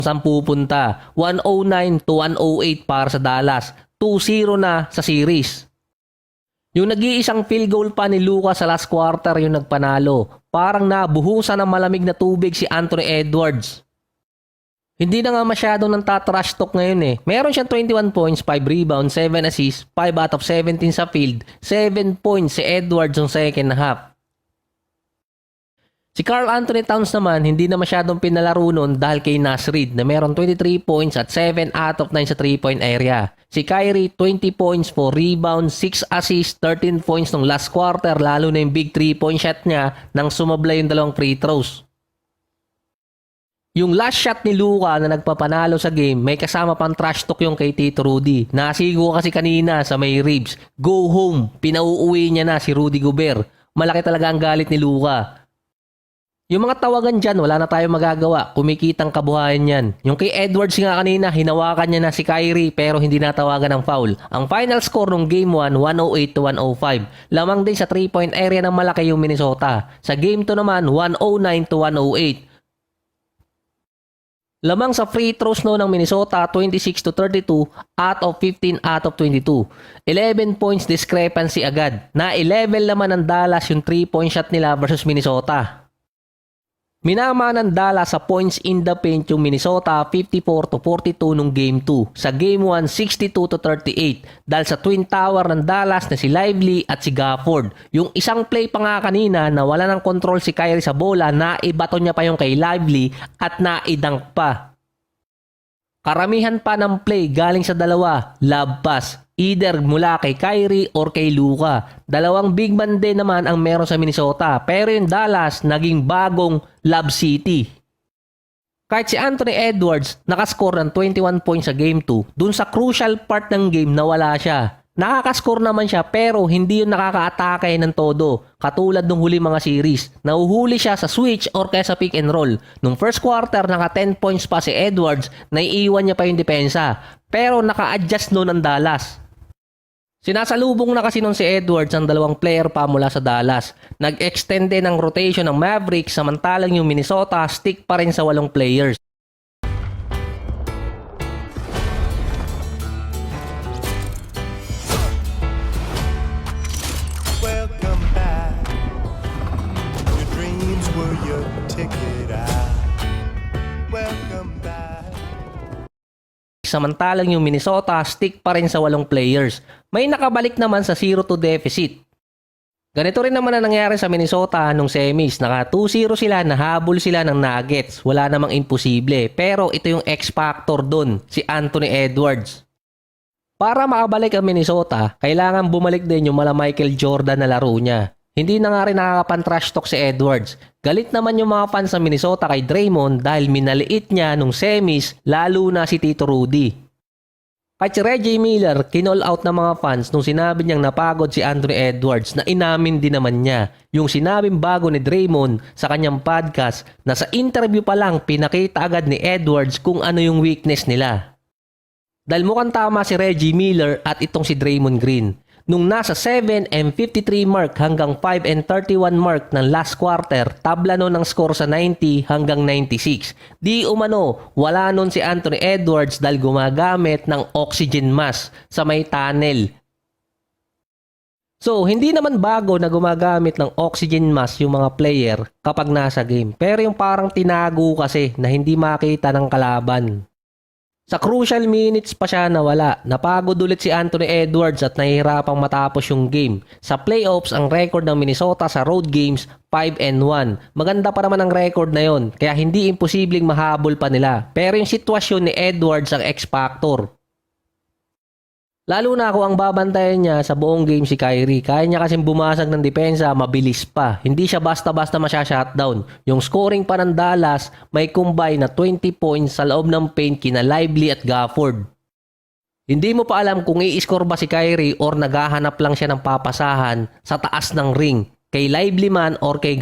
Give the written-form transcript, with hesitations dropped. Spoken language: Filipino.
saan pupunta. 109 to 108 para sa Dallas. 2-0 na sa series. Yung nag-iisang field goal pa ni Luka sa last quarter yung nagpanalo. Parang nabuhusan ng malamig na tubig si Anthony Edwards. Hindi na nga masyadong nang tatrash talk ngayon eh. Meron siyang 21 points, 5 rebounds, 7 assists, 5 out of 17 sa field, 7 points si Edwards ng second half. Si Karl Anthony Towns naman hindi na masyadong pinalaro nun dahil kay Naz Reid na meron 23 points at 7 out of 9 sa 3-point area. Si Kyrie 20 points, 4 rebounds, 6 assists, 13 points nung last quarter lalo na yung big 3-point shot niya nang sumabla yung dalawang free throws. Yung last shot ni Luka na nagpapanalo sa game, may kasama pang trash talk yung kay Tito Rudy. Nasigo kasi kanina sa may ribs. Go home. Pinauuwi niya na si Rudy Gobert. Malaki talaga ang galit ni Luka. Yung mga tawagan dyan, wala na tayong magagawa. Kumikitang kabuhayan yan. Yung kay Edwards nga kanina, hinawakan niya na si Kyrie pero hindi natawagan ng foul. Ang final score ng Game 1, 108 to 105. Lamang din sa 3-point area ng malaki yung Minnesota. Sa Game 2 naman, 109 to 108. Lamang sa free throws no ng Minnesota, 26 to 32 out of 15 out of 22. 11 points discrepancy agad. Na-level naman ng Dallas yung 3-point shot nila versus Minnesota. Minama ng Dallas sa points in the paint yung Minnesota 54 to 42 nung Game 2. Sa Game 1, 62 to 38 dahil sa twin tower ng Dallas na si Lively at si Gafford. Yung isang play pa nga kanina na wala ng control si Kyrie sa bola, naibato niya pa yung kay Lively at naidunk pa. Karamihan pa ng play galing sa dalawa, lob pass. Either mula kay Kyrie or kay Luka. Dalawang big man din naman ang meron sa Minnesota. Pero yung Dallas naging bagong Lob City. Kahit si Anthony Edwards nakascore ng 21 points sa Game 2, dun sa crucial part ng game nawala siya. Nakakascore naman siya pero hindi yung nakaka-atake ng todo. Katulad nung huli mga series. Nahuhuli siya sa switch or kaya sa pick and roll. Nung first quarter naka 10 points pa si Edwards, naiiwan niya pa yung depensa. Pero naka-adjust noon ang Dallas. Sinasalubong na kasi nun si Edwards ang dalawang player pa mula sa Dallas. Nag-extend din ang rotation ng Mavericks samantalang yung Minnesota stick pa rin sa 8 players. Welcome back. Your dreams were your ticket out. Welcome back. Samantalang yung Minnesota stick pa rin sa 8 players. May nakabalik naman sa 0-2 deficit. Ganito rin naman ang nangyari sa Minnesota nung semis. Naka 2-0 sila, nahabol sila ng Nuggets. Wala namang imposible. Pero ito yung X-factor dun, si Anthony Edwards. Para makabalik ang Minnesota, kailangan bumalik din yung mala Michael Jordan na laro niya. Hindi na nga rin nakakapan-trash talk si Edwards. Galit naman yung mga fans ng Minnesota kay Draymond dahil minaliit niya nung semis lalo na si Tito Rudy. Kahit si Reggie Miller, kinall out ng mga fans nung sinabi niyang napagod si Anthony Edwards na inamin din naman niya yung sinabing bago ni Draymond sa kanyang podcast na sa interview pa lang pinakita agad ni Edwards kung ano yung weakness nila. Dahil mukhang tama si Reggie Miller at itong si Draymond Green. Nung nasa 7:53 mark hanggang 5:31 mark ng last quarter, tabla nun ang score sa 90 hanggang 96. Di umano, wala nun si Anthony Edwards dahil gumagamit ng oxygen mask sa may tunnel. So, hindi naman bago na gumagamit ng oxygen mask yung mga player kapag nasa game. Pero yung parang tinago kasi na hindi makita ng kalaban. Sa crucial minutes pa siya nawala. Napagod ulit si Anthony Edwards at nahihirapang matapos yung game. Sa playoffs, ang record ng Minnesota sa road games, 5-1. Maganda pa naman ang record na yon, kaya hindi imposibleng mahabol pa nila. Pero yung sitwasyon ni Edwards ang X-factor. Lalo na kung ang babantayan niya sa buong game si Kyrie. Kaya niya kasing bumasag ng depensa, mabilis pa. Hindi siya basta-basta masya-shutdown. Yung scoring pa ng Dallas, may combine na 20 points sa loob ng paint kina Lively at Gafford. Hindi mo pa alam kung i-score ba si Kyrie or naghahanap lang siya ng papasahan sa taas ng ring. Kay Lively man or kay